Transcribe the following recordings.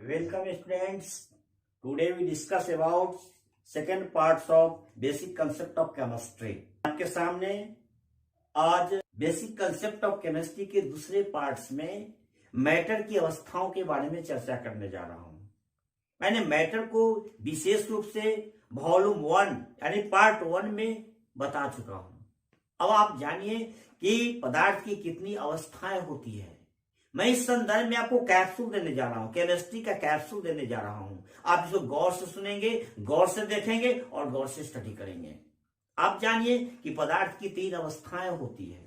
Welcome students. Today we discuss about second parts of basic concept of chemistry. आपके सामने आज basic concept of chemistry के दूसरे parts में मैटर की अवस्थाओं के बारे में चर्चा करने जा रहा हूं। मैंने मैटर को विशेष रूप से वॉल्यूम 1 यानी पार्ट 1 में बता चुका हूं। अब आप जानिए कि पदार्थ की कितनी अवस्थाएं होती है। मैं इस संदर्भ में आपको कैप्सूल देने जा रहा हूं, केमिस्ट्री का कैप्सूल देने जा रहा हूं। आप इसको गौर से सुनेंगे, गौर से देखेंगे और गौर से स्टडी करेंगे। आप जानिए कि पदार्थ की 3 अवस्थाएं होती है।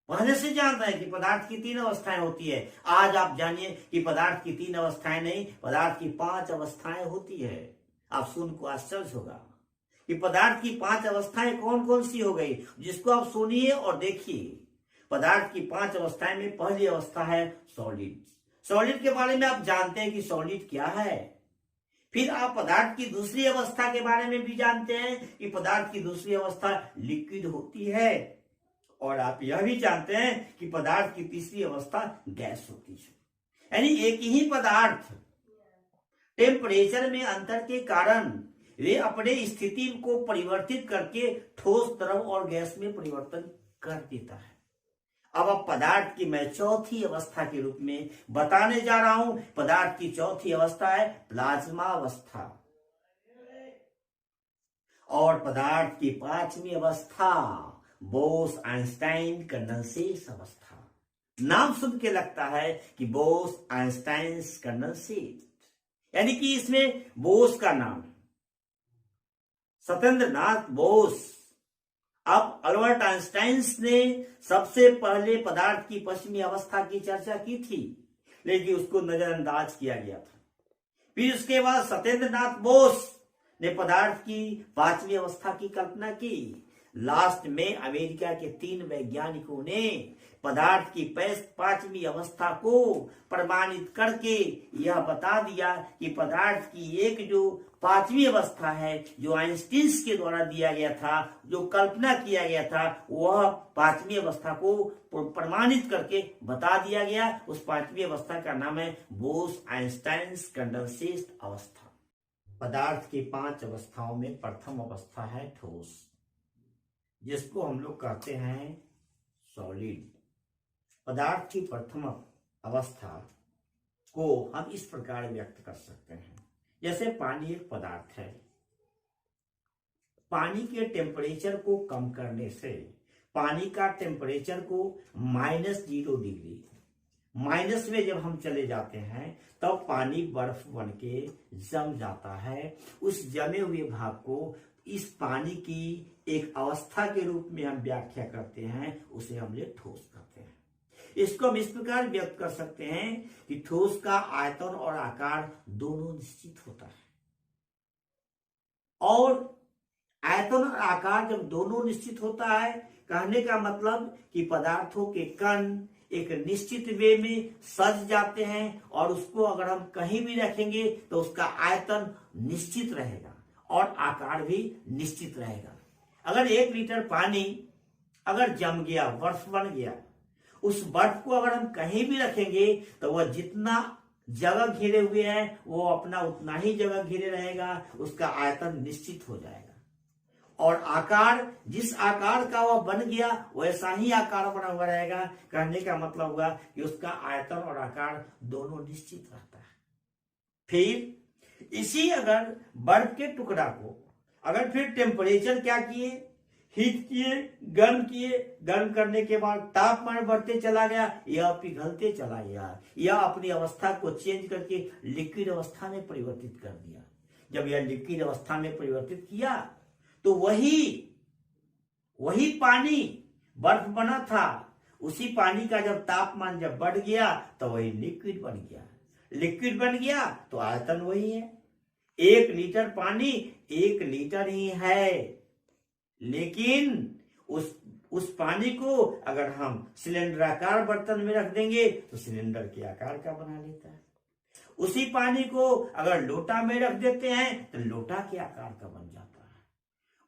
पहले से जानते हैं कि पदार्थ की 3 अवस्थाएं होती है। आज आप जानिए कि पदार्थ की 3 अवस्थाएं नहीं, पदार्थ की 5 अवस्थाएं होती है। आप सुन को आश्चर्य होगा कि पदार्थ की 5 अवस्थाएं कौन कौन सी हो गई, जिसको आप सुनिए और देखिए। पदार्थ की 5 अवस्थाएं में पहली अवस्था है सॉलिड। सॉलिड के बारे में आप जानते हैं कि सॉलिड क्या है। फिर आप पदार्थ की दूसरी अवस्था के बारे में भी जानते हैं कि पदार्थ की दूसरी अवस्था लिक्विड होती है। और आप यह भी जानते हैं कि पदार्थ की तीसरी अवस्था गैस होती है। यानी एक ही पदार्थ टेम्परेचर में अंतर के कारण वे अपने स्थिति को परिवर्तित करके ठोस, द्रव और गैस में परिवर्तन कर देता है। अब पदार्थ की मैं चौथी अवस्था के रूप में बताने जा रहा हूं। पदार्थ की चौथी अवस्था है प्लाज्मा अवस्था। और पदार्थ की 5वीं अवस्था बोस-आइंस्टाइन कंडेंसेट अवस्था। नाम सुन के लगता है कि बोस-आइंस्टाइन कंडेंसेट, यानी कि इसमें बोस का नाम सत्येंद्र नाथ बोस। अब अल्बर्ट आइंस्टाइन ने सबसे पहले पदार्थ की 5वीं अवस्था की चर्चा की थी, लेकिन उसको नजरअंदाज किया गया था। फिर उसके बाद सत्येंद्र नाथ बोस ने पदार्थ की 5वीं अवस्था की कल्पना की। लास्ट में अमेरिका के 3 वैज्ञानिकों ने पदार्थ की 5वीं अवस्था को प्रमाणित करके यह बता दिया कि पदार्थ की एक जो 5वीं अवस्था है, जो आइंस्टीन के द्वारा दिया गया था, जो कल्पना किया गया था, वह 5वीं अवस्था को प्रमाणित करके बता दिया गया। उस 5वीं अवस्था का नाम है बोस-आइंस्टाइन कंडेंसेट अवस्था। पदार्थ की 5 अवस्थाओं में प्रथम अवस्था है ठोस, जिसको हम लोग कहते हैं सॉलिड। पदार्थ की प्रथम अवस्था को हम इस प्रकार व्यक्त कर सकते हैं, जैसे पानी एक पदार्थ है। पानी के टेम्परेचर को कम करने से पानी का टेम्परेचर को -0 डिग्री, माइनस में जब हम चले जाते हैं तब पानी बर्फ बन के जम जाता है। उस जमे हुए भाग को इस पानी की एक अवस्था के रूप में हम व्याख्या करते हैं, उसे हम लोग ठोस कहते हैं। इसको हम इस प्रकार व्यक्त कर सकते हैं कि ठोस का आयतन और आकार दोनों निश्चित होता है। और आयतन और आकार जब दोनों निश्चित होता है, कहने का मतलब कि पदार्थों के कण एक निश्चित वे में सज जाते हैं और उसको अगर हम कहीं भी रखेंगे तो उसका आयतन निश्चित रहेगा और आकार भी निश्चित रहेगा। अगर 1 लीटर पानी अगर जम गया, बर्फ बन गया, उस बर्फ को अगर हम कहीं भी रखेंगे तो वह जितना जगह घिरे हुए है वो अपना उतना ही जगह घिरे रहेगा, उसका आयतन निश्चित हो जाएगा। और आकार, जिस आकार का वह बन गया वैसा ही आकार बना हुआ रहेगा। कहने का मतलब हुआ कि उसका आयतन और आकार दोनों निश्चित रहता है। फिर इसी अगर बर्फ के टुकड़ा को अगर फिर टेम्परेचर क्या किए, हीट किए, गर्म किए, गर्म करने के बाद तापमान बढ़ते चला गया, यह पिघलते चला गया, यह अपनी अवस्था को चेंज करके लिक्विड अवस्था में परिवर्तित कर दिया। जब यह लिक्विड अवस्था में परिवर्तित किया तो वही पानी बर्फ बना था, उसी पानी का जब तापमान जब बढ़ गया तो वही लिक्विड बन गया। लिक्विड बन गया तो आयतन वही है। 1 लीटर पानी 1 लीटर ही है, लेकिन उस पानी को अगर हम सिलेंडराकार बर्तन में रख देंगे तो सिलेंडर के आकार का बना लेता है। उसी पानी को अगर लोटा में रख देते हैं तो लोटा के आकार का बन जाता है।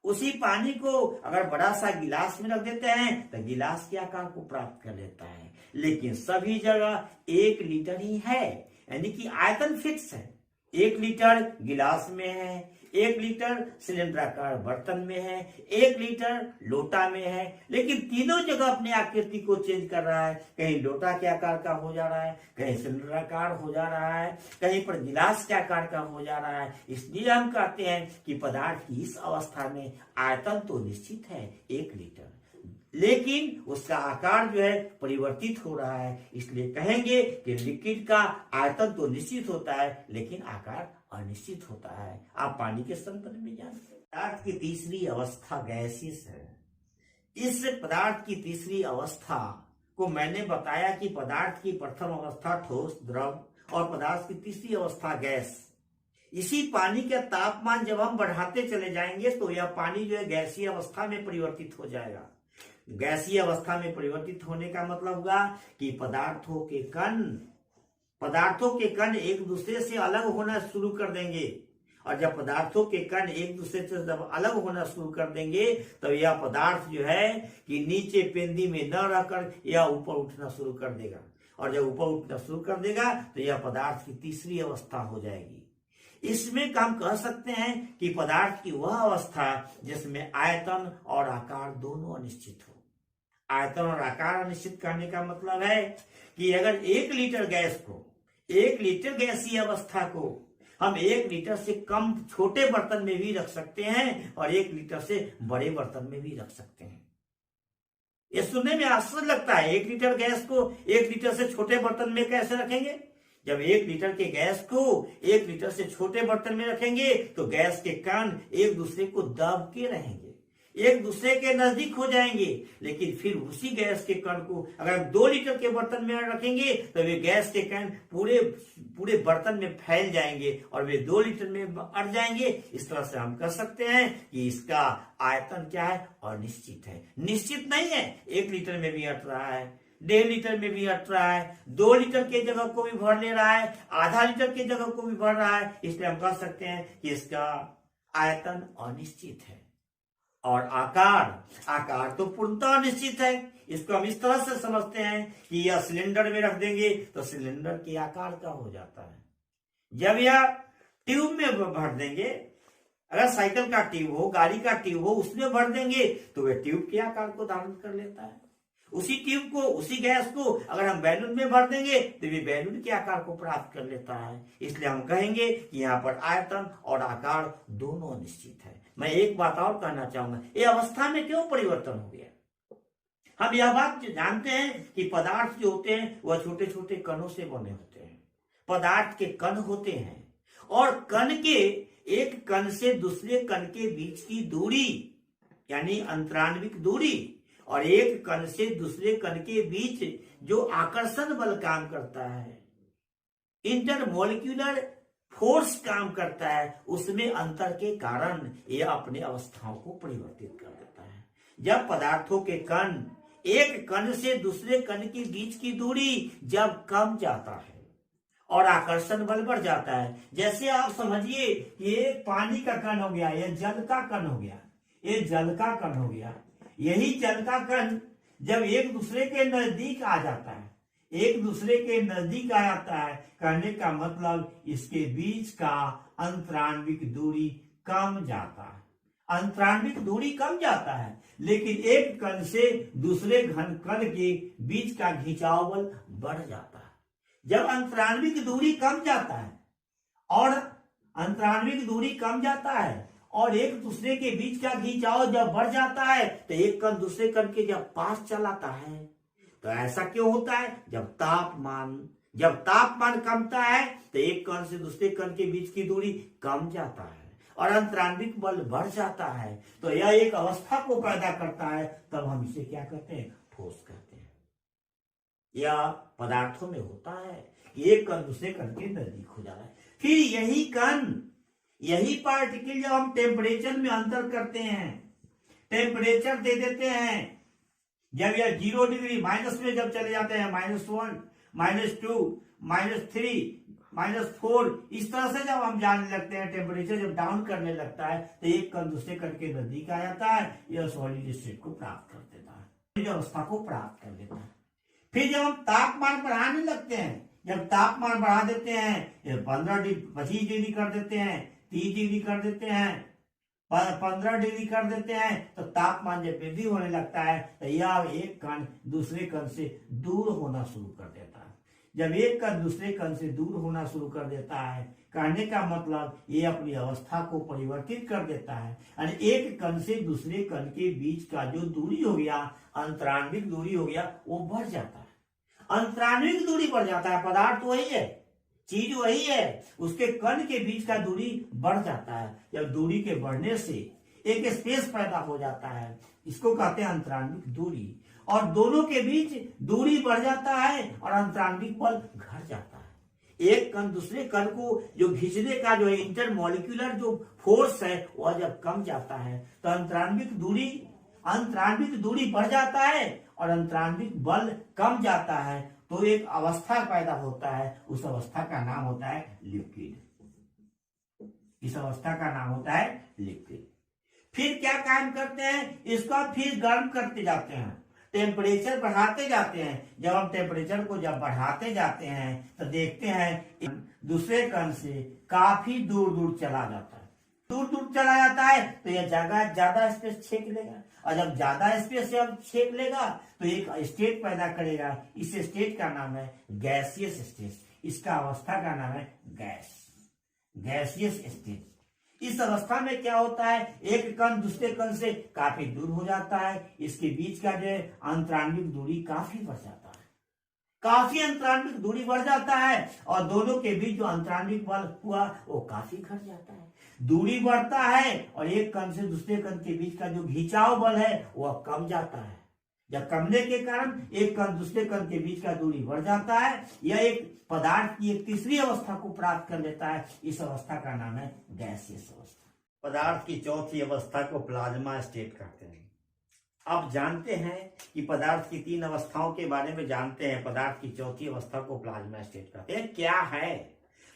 उसी पानी को अगर बड़ा सा गिलास में रख देते हैं तो गिलास के आकार को प्राप्त कर लेता है। लेकिन सभी जगह 1 लीटर ही है, यानी कि आयतन फिक्स है। 1 लीटर गिलास में है, 1 लीटर सिलेंडराकार बर्तन में है, 1 लीटर लोटा में है, लेकिन तीनों जगह अपनी आकृति को चेंज कर रहा है। कहीं लोटा के आकार का हो जा रहा है, कहीं सिलेंडराकार हो जा रहा है, कहीं पर गिलास के आकार का हो जा रहा है। इसलिए हम कहते हैं कि पदार्थ की इस अवस्था में आयतन तो निश्चित है 1 लीटर, लेकिन उसका आकार जो है परिवर्तित हो रहा है। इसलिए कहेंगे कि लिक्विड का आयतन तो निश्चित होता है, लेकिन आकार अनिश्चित होता है। आप पानी के संदर्भ में जानते हैं। पदार्थ की तीसरी अवस्था गैसियस है। इस पदार्थ की तीसरी अवस्था को मैंने बताया कि पदार्थ की प्रथम अवस्था ठोस द्रव और पदार्थ की तीसरी अवस्था गैस। इसी पानी का तापमान जब हम बढ़ाते चले जाएंगे तो यह पानी जो है गैसीय अवस्था में परिवर्तित हो जाएगा। गैसीय अवस्था में परिवर्तित होने का मतलब होगा कि पदार्थों के कण एक दूसरे से अलग होना शुरू कर देंगे, और जब पदार्थों के कण एक दूसरे से जब अलग होना शुरू कर देंगे तो यह पदार्थ जो है कि नीचे पेंदी में न रहकर यह ऊपर उठना शुरू कर देगा, और जब ऊपर उठना शुरू कर देगा तो यह पदार्थ की तीसरी अवस्था हो जाएगी। इसमें हम कह सकते हैं कि पदार्थ की वह अवस्था जिसमें आयतन और आकार दोनों अनिश्चित हो। आयतन और आकार अनिश्चित करने का मतलब है कि अगर 1 लीटर गैस को, 1 लीटर गैसीय अवस्था को हम 1 लीटर से कम छोटे बर्तन में भी रख सकते हैं और 1 लीटर से बड़े बर्तन में भी रख सकते हैं। ये सुनने में आश्चर्य लगता है, 1 लीटर गैस को 1 लीटर से छोटे बर्तन में कैसे रखेंगे? जब 1 लीटर के गैस को 1 लीटर से छोटे बर्तन में रखेंगे तो गैस के कण एक दूसरे को दब के रहेंगे, एक दूसरे के नजदीक हो जाएंगे। लेकिन फिर उसी गैस के कण को अगर हम 2 लीटर के बर्तन में रखेंगे तो वे गैस के कण पूरे बर्तन में फैल जाएंगे और वे 2 लीटर में अट जाएंगे। इस तरह से हम कह सकते हैं कि इसका आयतन क्या है? अनिश्चित है, निश्चित नहीं है। 1 लीटर में भी अट रहा है, 1.5 लीटर में भी अट रहा है, 2 लीटर के जगह को भी भर ले रहा है, आधा लीटर के जगह को भी भर रहा है। इसलिए हम कह सकते हैं कि इसका आयतन अनिश्चित है। और आकार तो पूर्णतः अनिश्चित है। इसको हम इस तरह से समझते हैं कि यह सिलेंडर में रख देंगे तो सिलेंडर के आकार का हो जाता है। जब यह ट्यूब में भर देंगे, अगर साइकिल का ट्यूब हो, गाड़ी का ट्यूब हो, उसमें भर देंगे तो वह ट्यूब के आकार को धारण कर लेता है। उसी ट्यूब को, उसी गैस को अगर हम बैलून में भर देंगे तो वे बैलून के आकार को प्राप्त कर लेता है। इसलिए हम कहेंगे कि यहाँ पर आयतन और आकार दोनों अनिश्चित है। मैं एक बात और कहना चाहूंगा, ये अवस्था में क्यों परिवर्तन हो गया? हम यह बात जानते हैं कि पदार्थ जो होते हैं वह छोटे छोटे कणों से बने होते हैं। पदार्थ के कण होते हैं और कण के एक कण से दूसरे कण के बीच की दूरी यानी अंतराण्विक दूरी और एक कण से दूसरे कण के बीच जो आकर्षण बल काम करता है, इंटरमोलिक्यूलर फोर्स काम करता है, उसमें अंतर के कारण यह अपने अवस्थाओं को परिवर्तित कर देता है। जब पदार्थों के कण एक कण से दूसरे कण के बीच की दूरी जब कम जाता है और आकर्षण बल बढ़ जाता है, जैसे आप समझिए ये पानी का कण हो गया, ये जल का कण हो गया, ये जल का कण हो गया। यही जल का कण जब एक दूसरे के नजदीक आ जाता है, एक दूसरे के नजदीक आ जाता है, कहने का मतलब इसके बीच का अंतराण्विक दूरी कम जाता है। अंतराण्विक दूरी कम जाता है, लेकिन एक कण से दूसरे घन कण के बीच का खिंचाव बल बढ़ जाता है। जब अंतराण्विक दूरी कम जाता है और अंतराण्विक दूरी कम जाता है और एक दूसरे के बीच का खिंचाव जब बढ़ जाता है तो एक कण दूसरे कण के जब पास चलाता है तो ऐसा क्यों होता है? जब तापमान कमता है तो एक कण से दूसरे कण के बीच की दूरी कम जाता है और अंतराण्विक बल बढ़ जाता है, तो यह एक अवस्था को पैदा करता है। तब हम इसे क्या कहते हैं? ठोस कहते हैं। यह पदार्थों में होता है कि एक कण दूसरे कण के नजदीक हो जा रहा है। फिर यही पार्टिकल जब हम टेम्परेचर में अंतर करते हैं, टेम्परेचर दे देते हैं, जब यह 0 डिग्री माइनस में जब चले जाते हैं, -1, -2, -3, -4, इस तरह से जब हम जाने लगते हैं, टेम्परेचर जब डाउन करने लगता है तो एक कण दूसरे कण के नजदीक आ जाता है, यह सॉलिड स्टेट को प्राप्त कर देता है, अवस्था को प्राप्त कर देता है। फिर जब हम तापमान बढ़ाने लगते हैं, जब तापमान बढ़ा देते हैं 25 डिग्री कर देते हैं, 30 डिग्री कर देते हैं, 15 डिग्री कर देते हैं, तो तापमान जब वृद्धि होने लगता है तो यह एक कण दूसरे कण से दूर होना शुरू कर देता है। जब एक कण दूसरे कण से दूर होना शुरू कर देता है, कहने का मतलब ये अपनी अवस्था को परिवर्तित कर देता है। यानी एक कण से दूसरे कण के बीच का जो दूरी हो गया, अंतराण्विक दूरी हो गया, वो बढ़ जाता है। अंतराण्विक दूरी बढ़ जाता है, पदार्थ वही है, चीज वही है, उसके कण के बीच का दूरी बढ़ जाता है। जब दूरी के बढ़ने से एक स्पेस पैदा हो जाता है, इसको कहते हैं अंतराण्विक दूरी, और दोनों के बीच दूरी बढ़ जाता है और अंतराण्विक बल घट जाता है। एक कण दूसरे कण को जो खींचने का जो इंटरमॉलिक्यूलर जो फोर्स है वह जब कम जाता है तो अंतराण्विक दूरी बढ़ जाता है और अंतराण्विक बल कम जाता है, तो एक अवस्था पैदा होता है। उस अवस्था का नाम होता है लिक्विड। इस अवस्था का नाम होता है लिक्विड। फिर क्या काम करते हैं, इसको फिर गर्म करते जाते हैं, टेम्परेचर बढ़ाते जाते हैं। जब हम टेम्परेचर को जब बढ़ाते जाते हैं तो देखते हैं दूसरे कण से काफी दूर दूर चला जाता है। दूर दूर चला जाता है तो यह ज्यादा स्पेस छेक लेगा, और जब ज्यादा स्पेस से छेक लेगा तो एक स्टेट पैदा करेगा। इस स्टेट का नाम है गैसियस स्टेट। इसका अवस्था का नाम है गैसियस स्टेट। इस अवस्था में क्या होता है, एक कण दूसरे कण से काफी दूर हो जाता है, इसके बीच का जो अंतराण्विक दूरी काफी बढ़ जाता है, काफी अंतराण्विक दूरी बढ़ जाता है, और दोनों के बीच जो अंतराण्विक बल हुआ वो काफी घट जाता है। दूरी बढ़ता है और एक कण से दूसरे कण के बीच का जो खिंचाव बल है वह कम जाता है। जब कमने के कारण एक कण दूसरे कण के बीच का दूरी बढ़ जाता है, यह एक पदार्थ की एक तीसरी अवस्था को प्राप्त कर लेता है। इस अवस्था का नाम है गैसियस अवस्था। पदार्थ की चौथी अवस्था को प्लाज्मा स्टेट कहते हैं। आप जानते हैं कि पदार्थ की 3 अवस्थाओं के बारे में जानते हैं, पदार्थ की चौथी अवस्था को प्लाज्मा स्टेट कहते हैं। क्या है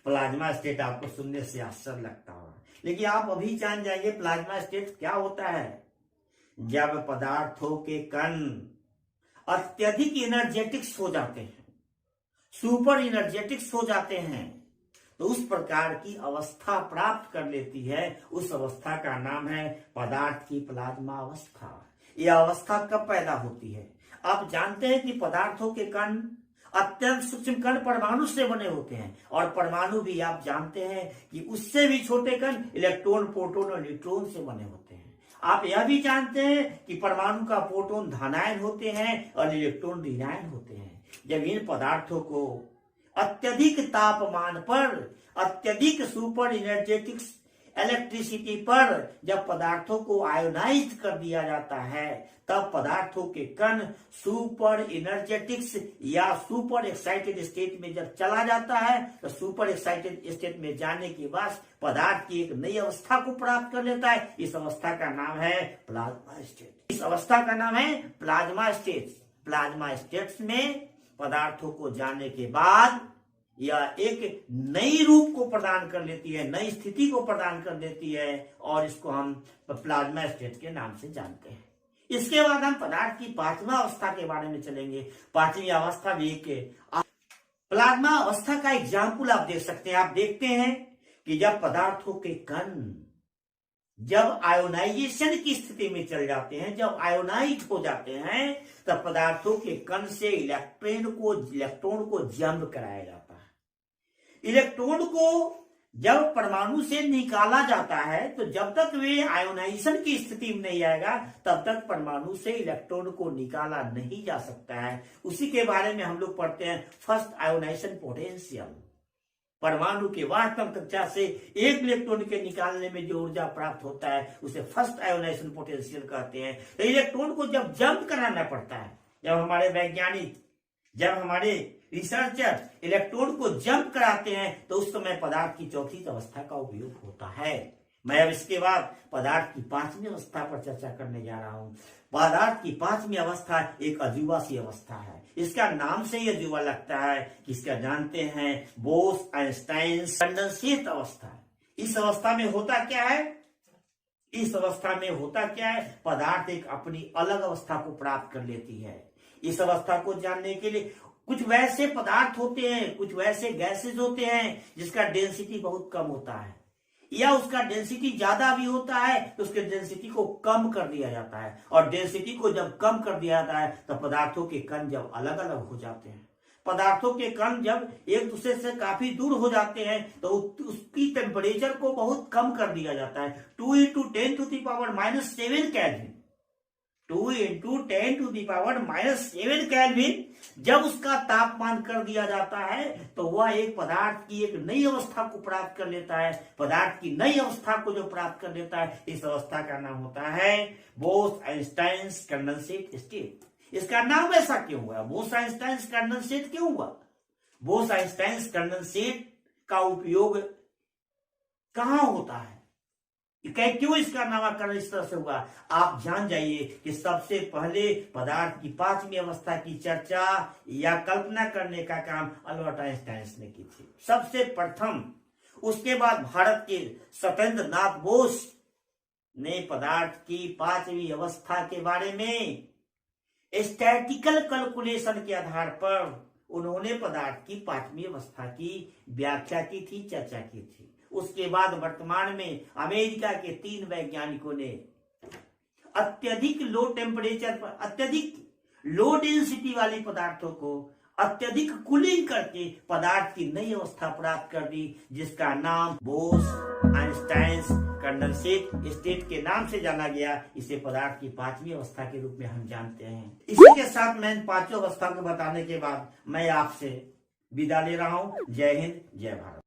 प्लाज्मा स्टेट? आपको सुनने से आश्चर्य लगता होगा, लेकिन आप अभी जान जाएंगे प्लाज्मा स्टेट क्या होता है। जब पदार्थों के कण अत्यधिक एनर्जेटिक्स हो जाते हैं, सुपर एनर्जेटिक्स हो जाते हैं, तो उस प्रकार की अवस्था प्राप्त कर लेती है। उस अवस्था का नाम है पदार्थ की प्लाज्मा अवस्था। यह अवस्था कब पैदा होती है? आप जानते हैं कि पदार्थों के कण अत्यंत सूक्ष्म कण परमाणु से बने होते हैं, और परमाणु भी आप जानते हैं कि उससे भी छोटे कण इलेक्ट्रॉन, प्रोटॉन और न्यूट्रॉन से बने होते हैं। आप यह भी जानते हैं कि परमाणु का प्रोटॉन धनायन होते हैं और इलेक्ट्रॉन ऋणायन होते हैं। जब इन पदार्थों को अत्यधिक तापमान पर, अत्यधिक सुपर एनर्जेटिक्स इलेक्ट्रिसिटी पर जब पदार्थों को आयोनाइज कर दिया जाता है, तब पदार्थों के कण सुपर एनर्जेटिक्स या सुपर एक्साइटेड स्टेट में जब चला जाता है, तो सुपर एक्साइटेड स्टेट में जाने के बाद पदार्थ की एक नई अवस्था को प्राप्त कर लेता है। इस अवस्था का नाम है प्लाज्मा स्टेट। इस अवस्था का नाम है प्लाज्मा स्टेट। प्लाज्मा स्टेट्स में पदार्थों को जाने के बाद यह एक नई रूप को प्रदान कर लेती है, नई स्थिति को प्रदान कर देती है, और इसको हम प्लाज्मा स्टेट के नाम से जानते हैं। इसके बाद हम पदार्थ की 5वां अवस्था के बारे में चलेंगे। 5वीं अवस्था भी एक प्लाज्मा अवस्था का एग्जाम्पल आप देख सकते हैं। आप देखते हैं कि जब पदार्थों के कण जब आयोनाइजेशन की स्थिति में चल जाते हैं, जब आयोनाइज हो जाते हैं, तब पदार्थों के कण से इलेक्ट्रॉन को जंप कराया जाता है। इलेक्ट्रॉन को जब परमाणु से निकाला जाता है, तो जब तक वे आयोनाइजेशन की स्थिति में नहीं आएगा, तब तक परमाणु से इलेक्ट्रॉन को निकाला नहीं जा सकता है। उसी के बारे में हम लोग पढ़ते हैं फर्स्ट आयोनाइजेशन पोटेंशियल। परमाणु के वास्तव कक्षा से एक इलेक्ट्रॉन के निकालने में जो ऊर्जा प्राप्त होता है उसे फर्स्ट आयोनाइजेशन पोटेंशियल कहते हैं। तो इलेक्ट्रॉन को जब जंप कराना पड़ता है, जब हमारे वैज्ञानिक, जब हमारे रिसर्चर इलेक्ट्रॉन को जंप कराते हैं, तो उस समय पदार्थ की चौथी अवस्था का उपयोग होता है। मैं अब इसके बाद पदार्थ की 5वीं अवस्था पर चर्चा करने जा रहा हूं। पदार्थ की 5वीं अवस्था एक अजूबा सी अवस्था है। इसका नाम से ही अजूबा लगता है कि इसका जानते हैं बोस-आइंस्टाइन कंडेंसेट अवस्था। इस अवस्था में होता क्या है? इस अवस्था में होता क्या है? पदार्थ एक अपनी अलग अवस्था को प्राप्त कर लेती है। इस अवस्था को जानने के लिए कुछ वैसे पदार्थ होते हैं, कुछ वैसे गैसेस होते हैं जिसका डेंसिटी बहुत कम होता है, या उसका डेंसिटी ज्यादा भी होता है तो उसके डेंसिटी को कम कर दिया जाता है, और डेंसिटी को जब कम कर दिया जाता है तो पदार्थों के कण जब अलग अलग हो जाते हैं, पदार्थों के कण जब एक दूसरे से काफी दूर हो जाते हैं तो उसकी टेम्परेचर को बहुत कम कर दिया जाता है। 2 × 10⁻⁷ केल्विन, 2 × 10⁻⁷ केल्विन जब उसका तापमान कर दिया जाता है तो वह एक पदार्थ की एक नई अवस्था को प्राप्त कर लेता है। पदार्थ की नई अवस्था को जो प्राप्त कर लेता है, इस अवस्था का नाम होता है बोस-आइंस्टाइन कंडेंसेट स्टेट। इसका नाम ऐसा क्यों हुआ? बोस-आइंस्टाइन कंडेंसेट क्यों हुआ? बोस-आइंस्टाइन कंडेंसेट का उपयोग कहां होता है, क्यों इसका नामकरण इस तरह से हुआ? आप जान जाइए कि सबसे पहले पदार्थ की पांचवी अवस्था की चर्चा या कल्पना करने का काम अल्बर्ट आइंस्टाइन ने की थी, सबसे प्रथम। उसके बाद भारत के सत्येंद्र नाथ बोस ने पदार्थ की पांचवी अवस्था के बारे में स्टैटिकल कैलकुलेशन के आधार पर उन्होंने पदार्थ की पांचवी अवस्था की व्याख्या की थी, चर्चा की थी। उसके बाद वर्तमान में अमेरिका के 3 वैज्ञानिकों ने अत्यधिक लो टेम्परेचर पर अत्यधिक लो डेंसिटी वाले पदार्थों को अत्यधिक कूलिंग करके पदार्थ की नई अवस्था प्राप्त कर दी, जिसका नाम बोस-आइंस्टाइन कंडेंसेट स्टेट के नाम से जाना गया। इसे पदार्थ की पांचवी अवस्था के रूप में हम जानते हैं। इसी के साथ मैं इन पांचों अवस्था को बताने के बाद मैं आपसे विदा ले रहा हूं। जय हिंद, जय भारत।